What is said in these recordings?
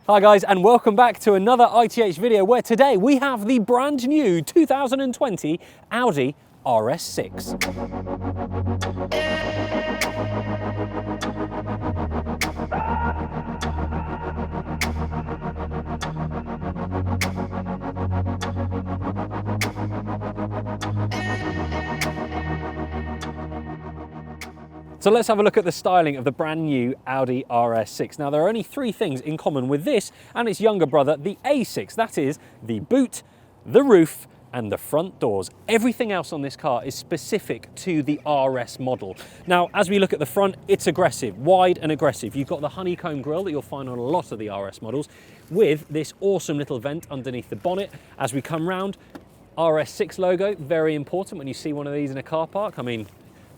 Hi guys, and welcome back to another ITH video where today we have the brand new 2020 Audi RS6. So let's have a look at the styling of the brand new Audi RS6. Now there are only three things in common with this and its younger brother, the A6. That is the boot, the roof, and the front doors. Everything else on this car is specific to the RS model. Now, as we look at the front, it's aggressive, wide and aggressive. You've got the honeycomb grille that you'll find on a lot of the RS models with this awesome little vent underneath the bonnet. As we come round, RS6 logo, very important when you see one of these in a car park. I mean,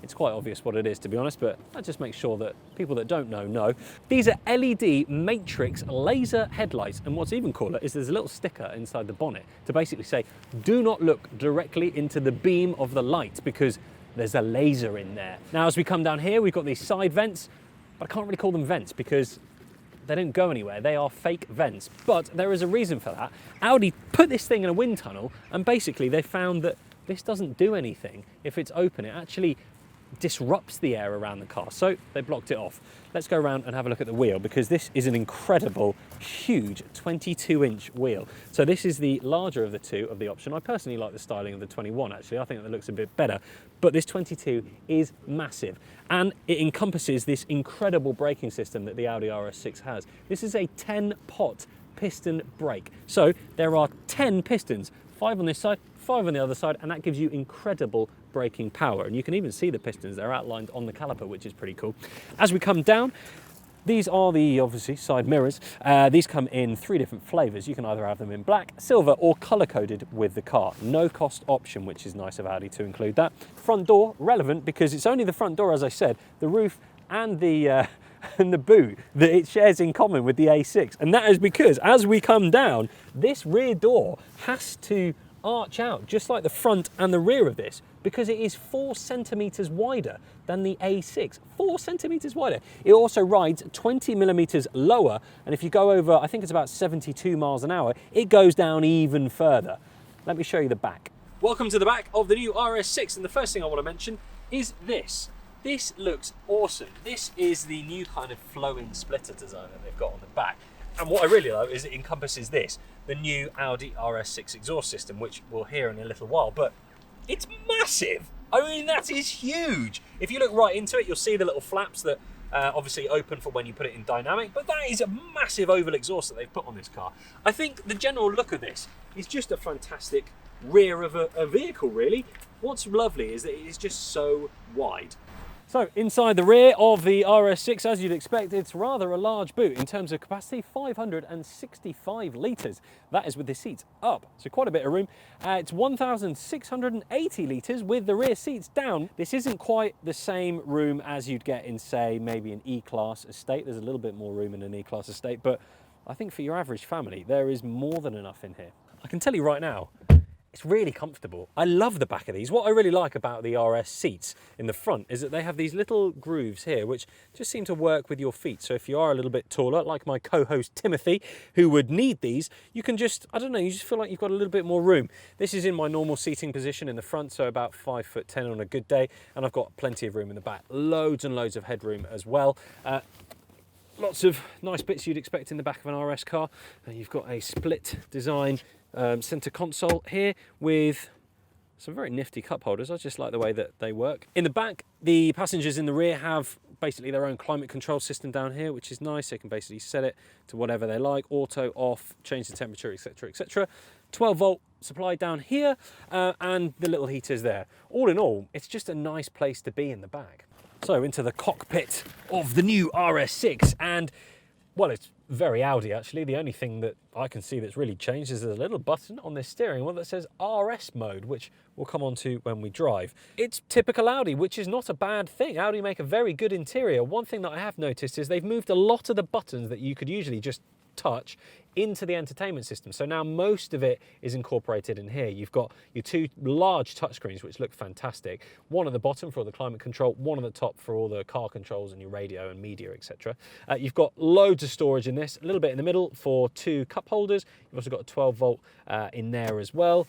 it's quite obvious what it is, to be honest, but that just makes sure that people that don't know. These are LED matrix laser headlights, and what's even cooler is there's a little sticker inside the bonnet to basically say, do not look directly into the beam of the light because there's a laser in there. Now, as we come down here, we've got these side vents, but I can't really call them vents because they don't go anywhere. They are fake vents, but there is a reason for that. Audi put this thing in a wind tunnel, and basically they found that this doesn't do anything if it's open. It actually disrupts the air around the car, so they blocked it off. Let's go around and have a look at the wheel because this is an incredible, huge 22-inch wheel. So this is the larger of the two of the option. I personally like the styling of the 21 actually. I think that looks a bit better, but this 22 is massive and it encompasses this incredible braking system that the Audi RS6 has. This is a 10-pot piston brake. So there are 10 pistons, 5 on this side, 5 on the other side, and that gives you incredible braking power. And you can even see the pistons, they're outlined on the caliper, which is pretty cool. As we come down, these are the, obviously, side mirrors. These come in 3 different flavors. You can either have them in black, silver, or color-coded with the car. No cost option, which is nice of Audi to include that. Front door, relevant because it's only the front door, as I said, the roof and the boot that it shares in common with the A6. And that is because as we come down, this rear door has to arch out just like the front and the rear of this because it is 4 centimeters wider than the A6. 4 centimeters wider. It also rides 20 millimeters lower, and if you go over, I think it's about 72 miles an hour, it goes down even further. Let me show you the back. Welcome to the back of the new RS6, and the first thing I want to mention is this. This looks awesome. This is the new kind of flowing splitter design that they've got on the back. And what I really love is it encompasses this, the new Audi RS6 exhaust system, which we'll hear in a little while, but it's massive. I mean, that is huge. If you look right into it, you'll see the little flaps that obviously open for when you put it in dynamic, but that is a massive oval exhaust that they've put on this car. I think the general look of this is just a fantastic rear of a vehicle, really. What's lovely is that it is just so wide. So inside the rear of the RS6, as you'd expect, it's rather a large boot in terms of capacity, 565 litres. That is with the seats up, so quite a bit of room. It's 1,680 litres with the rear seats down. This isn't quite the same room as you'd get in, say, maybe an E-Class estate. There's a little bit more room in an E-Class estate, but I think for your average family, there is more than enough in here. I can tell you right now, it's really comfortable. I love the back of these. What I really like about the RS seats in the front is that they have these little grooves here which just seem to work with your feet. So if you are a little bit taller, like my co-host Timothy, who would need these, you can just, I don't know, you just feel like you've got a little bit more room. This is in my normal seating position in the front, so about 5'10" on a good day, and I've got plenty of room in the back. Loads and loads of headroom as well. Lots of nice bits you'd expect in the back of an RS car. You've got a split design center console here with some very nifty cup holders. I just like the way that they work. In the back, the passengers in the rear have basically their own climate control system down here, which is nice. They can basically set it to whatever they like, auto, off, change the temperature, etc, etc. 12-volt supply down here, and the little heaters there. All in all, it's just a nice place to be in the back. So into the cockpit of the new RS6, and well, it's very Audi actually. The only thing that I can see that's really changed is there's a little button on this steering wheel that says RS mode, which we'll come on to when we drive. It's typical Audi, which is not a bad thing. Audi make a very good interior. One thing that I have noticed is they've moved a lot of the buttons that you could usually just touch into the entertainment system. So now most of it is incorporated in here. You've got your two large touchscreens, which look fantastic. One at the bottom for all the climate control, one at the top for all the car controls and your radio and media, etc. You've got loads of storage in this, a little bit in the middle for two cup holders. You've also got a 12 volt in there as well.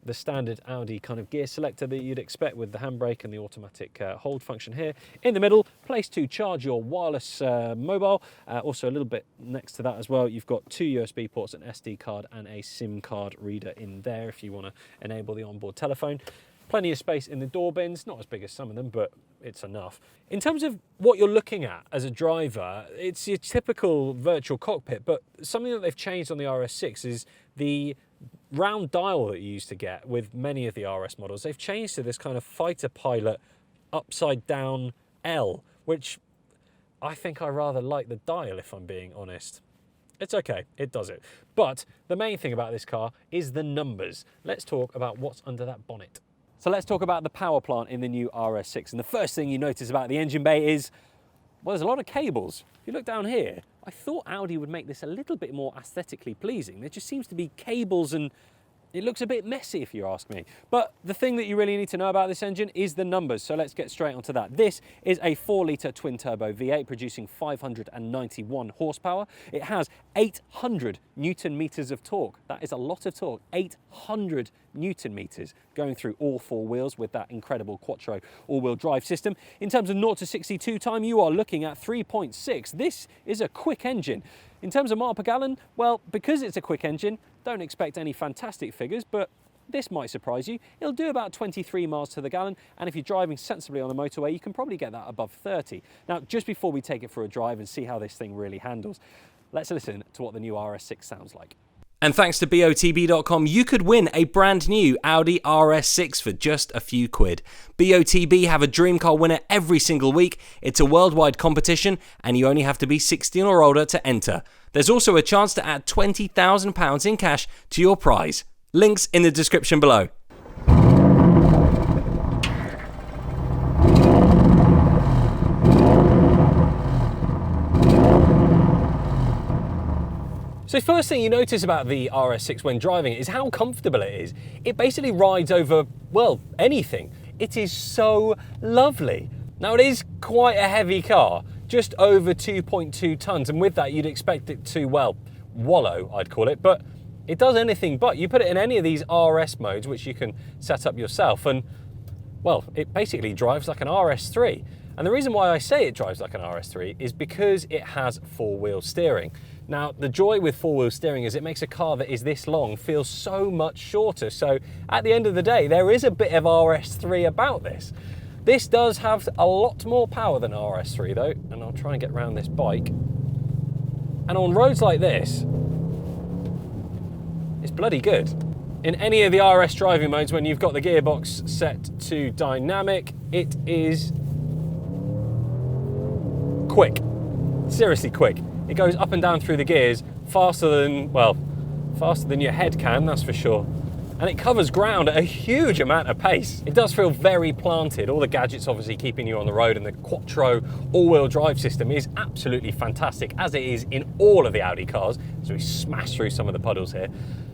The standard Audi kind of gear selector that you'd expect with the handbrake and the automatic hold function here. In the middle, place to charge your wireless mobile. Also a little bit next to that as well, you've got two USB ports, an SD card and a SIM card reader in there if you want to enable the onboard telephone. Plenty of space in the door bins, not as big as some of them, but it's enough. In terms of what you're looking at as a driver, it's your typical virtual cockpit, but something that they've changed on the RS6 is the round dial that you used to get with many of the RS models. They've changed to this kind of fighter pilot upside down L, which I think I rather like the dial, if I'm being honest. It's okay, it does it. But the main thing about this car is the numbers. Let's talk about what's under that bonnet. So let's talk about the power plant in the new RS6. And the first thing you notice about the engine bay is, well, there's a lot of cables. If you look down here, I thought Audi would make this a little bit more aesthetically pleasing. There just seems to be cables and it looks a bit messy if you ask me. But the thing that you really need to know about this engine is the numbers. So let's get straight onto that. This is a 4-litre twin-turbo V8 producing 591 horsepower. It has 800 Newton meters of torque. That is a lot of torque. 800 Newton meters going through all four wheels with that incredible Quattro all-wheel drive system. In terms of 0 to 62 time, you are looking at 3.6. This is a quick engine. In terms of mile per gallon, well, because it's a quick engine, don't expect any fantastic figures, but this might surprise you. It'll do about 23 miles to the gallon, and if you're driving sensibly on the motorway, you can probably get that above 30. Now, just before we take it for a drive and see how this thing really handles, let's listen to what the new RS6 sounds like. And thanks to BOTB.com, you could win a brand new Audi RS6 for just a few quid. BOTB have a dream car winner every single week. It's a worldwide competition and you only have to be 16 or older to enter. There's also a chance to add £20,000 in cash to your prize. Links in the description below. So first thing you notice about the RS6 when driving it is how comfortable it is. It basically rides over, well, anything. It is so lovely. Now it is quite a heavy car, just over 2.2 tons, and with that you'd expect it to, well, wallow, I'd call it, but it does anything but. You put it in any of these RS modes, which you can set up yourself, and, well, it basically drives like an RS3. And the reason why I say it drives like an RS3 is because it has four-wheel steering. Now, the joy with four-wheel steering is it makes a car that is this long feel so much shorter. So at the end of the day, there is a bit of RS3 about this. This does have a lot more power than RS3 though, and I'll try and get around this bike. And on roads like this, it's bloody good. In any of the RS driving modes, when you've got the gearbox set to dynamic, it is quick, seriously quick. It goes up and down through the gears faster than, well, faster than your head can, that's for sure. And it covers ground at a huge amount of pace. It does feel very planted. All the gadgets obviously keeping you on the road, and the Quattro all-wheel drive system is absolutely fantastic, as it is in all of the Audi cars. So we smash through some of the puddles here.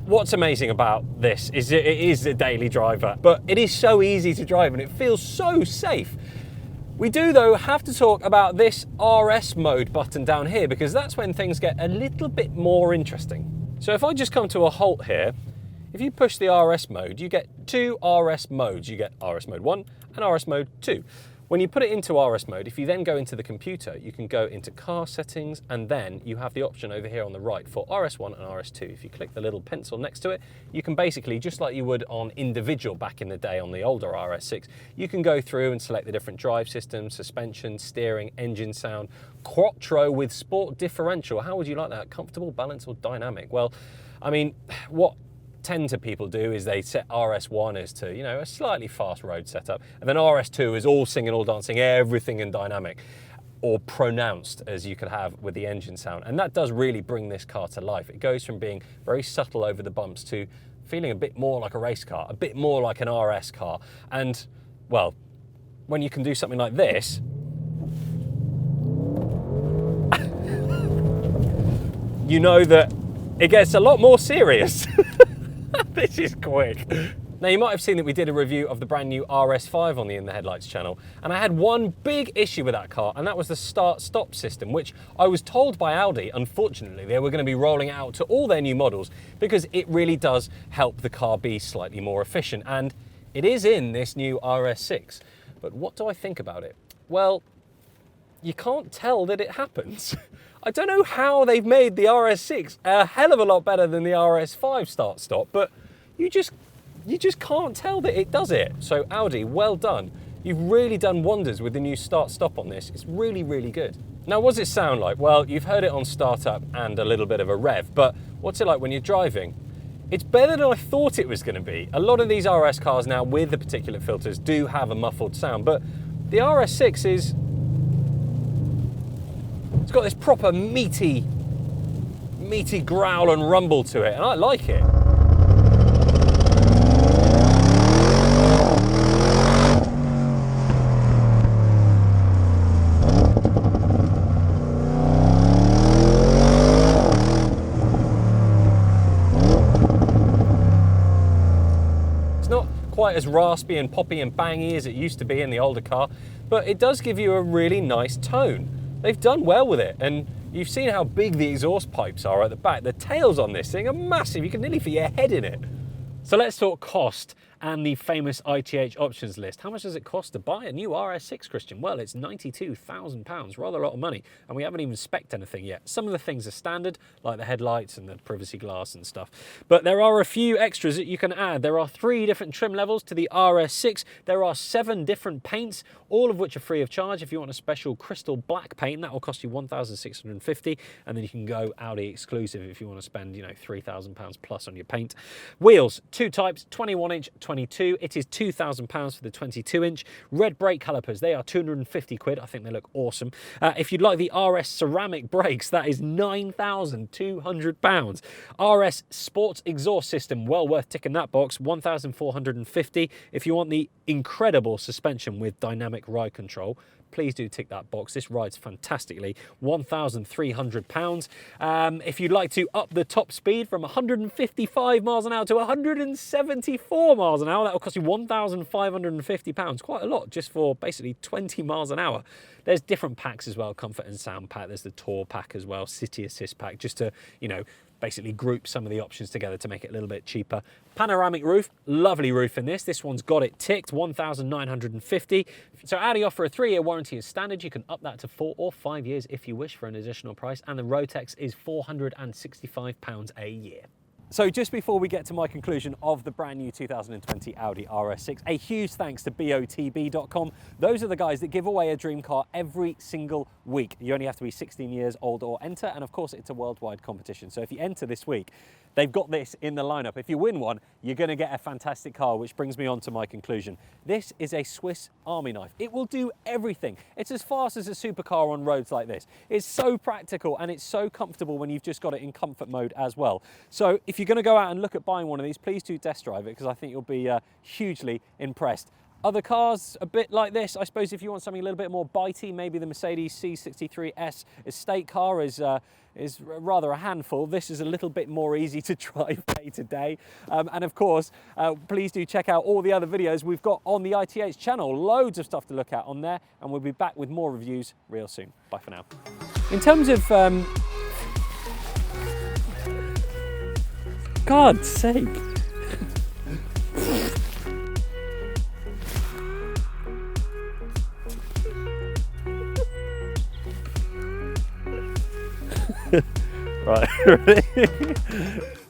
What's amazing about this is it is a daily driver, but it is so easy to drive and it feels so safe. We do, though, have to talk about this RS mode button down here, because that's when things get a little bit more interesting. So if I just come to a halt here, if you push the RS mode, you get two RS modes. You get RS mode 1 and RS mode 2. When you put it into RS mode, if you then go into the computer, you can go into car settings, and then you have the option over here on the right for RS1 and RS2. If you click the little pencil next to it, you can basically, just like you would on individual back in the day on the older RS6, you can go through and select the different drive systems, suspension, steering, engine sound, Quattro with sport differential. How would you like that? Comfortable, balanced, or dynamic? Well, I mean, what tend to people do is they set RS1 as to, you know, a slightly fast road setup, and then RS2 is all singing, all dancing, everything in dynamic, or pronounced as you could have with the engine sound. And that does really bring this car to life. It goes from being very subtle over the bumps to feeling a bit more like a race car, a bit more like an RS car. And, well, when you can do something like this, you know that it gets a lot more serious. This is quick. Now, you might have seen that we did a review of the brand new RS5 on the In the Headlights channel, and I had one big issue with that car, and that was the start-stop system, which I was told by Audi, unfortunately, they were going to be rolling it out to all their new models because it really does help the car be slightly more efficient, and it is in this new RS6. But what do I think about it? Well, you can't tell that it happens. I don't know how they've made the RS6 a hell of a lot better than the RS5 start-stop, but you just can't tell that it does it. So Audi, well done. You've really done wonders with the new start-stop on this. It's really, really good. Now, what does it sound like? Well, you've heard it on startup and a little bit of a rev, but what's it like when you're driving? It's better than I thought it was going to be. A lot of these RS cars now with the particulate filters do have a muffled sound, but the RS6 is... it's got this proper meaty growl and rumble to it, and I like it. Quite as raspy and poppy and bangy as it used to be in the older car, but it does give you a really nice tone. They've done well with it, and you've seen how big the exhaust pipes are at the back. The tails on this thing are massive. You can nearly fit your head in it. So let's talk cost and the famous ITH options list. How much does it cost to buy a new RS6, Christian? Well, it's £92,000, rather a lot of money, and we haven't even spec'd anything yet. Some of the things are standard, like the headlights and the privacy glass and stuff, but there are a few extras that you can add. There are 3 different trim levels to the RS6. There are 7 different paints, all of which are free of charge. If you want a special crystal black paint, that will cost you £1,650, and then you can go Audi exclusive if you want to spend, you know, £3,000 plus on your paint. Wheels, 2 types, 21-inch, 22. It is £2,000 for the 22-inch. Red brake calipers, they are 250 quid. I think they look awesome. If you'd like the RS ceramic brakes, that is £9,200. RS sports exhaust system, well worth ticking that box, £1,450. If you want the incredible suspension with dynamic ride control, please do tick that box. This rides fantastically. £1,300. If you'd like to up the top speed from 155 miles an hour to 174 miles an hour, that will cost you £1,550. Quite a lot just for basically 20 miles an hour. There's different packs as well, comfort and sound pack. There's the Tour pack as well, City Assist pack, just to, you know, basically group some of the options together to make it a little bit cheaper. Panoramic roof, lovely roof in this. This one's got it ticked, £1,950. So Audi offer a 3-year warranty as standard. You can up that to 4 or 5 years if you wish for an additional price. And the Rotex is £465 a year. So just before we get to my conclusion of the brand new 2020 Audi RS6, a huge thanks to BOTB.com. Those are the guys that give away a dream car every single week. You only have to be 16 years old or enter, and of course it's a worldwide competition. So if you enter this week, they've got this in the lineup. If you win one, you're going to get a fantastic car, which brings me on to my conclusion. This is a Swiss Army knife. It will do everything. It's as fast as a supercar on roads like this. It's so practical and it's so comfortable when you've just got it in comfort mode as well. So if you're going to go out and look at buying one of these, please do test drive it, because I think you'll be hugely impressed. Other cars a bit like this, I suppose if you want something a little bit more bitey, maybe the Mercedes C63S estate car is rather a handful. This is a little bit more easy to drive day to day. And of course, please do check out all the other videos we've got on the ITH channel. Loads of stuff to look at on there, and we'll be back with more reviews real soon. Bye for now. In terms of... God's sake. Right, ready?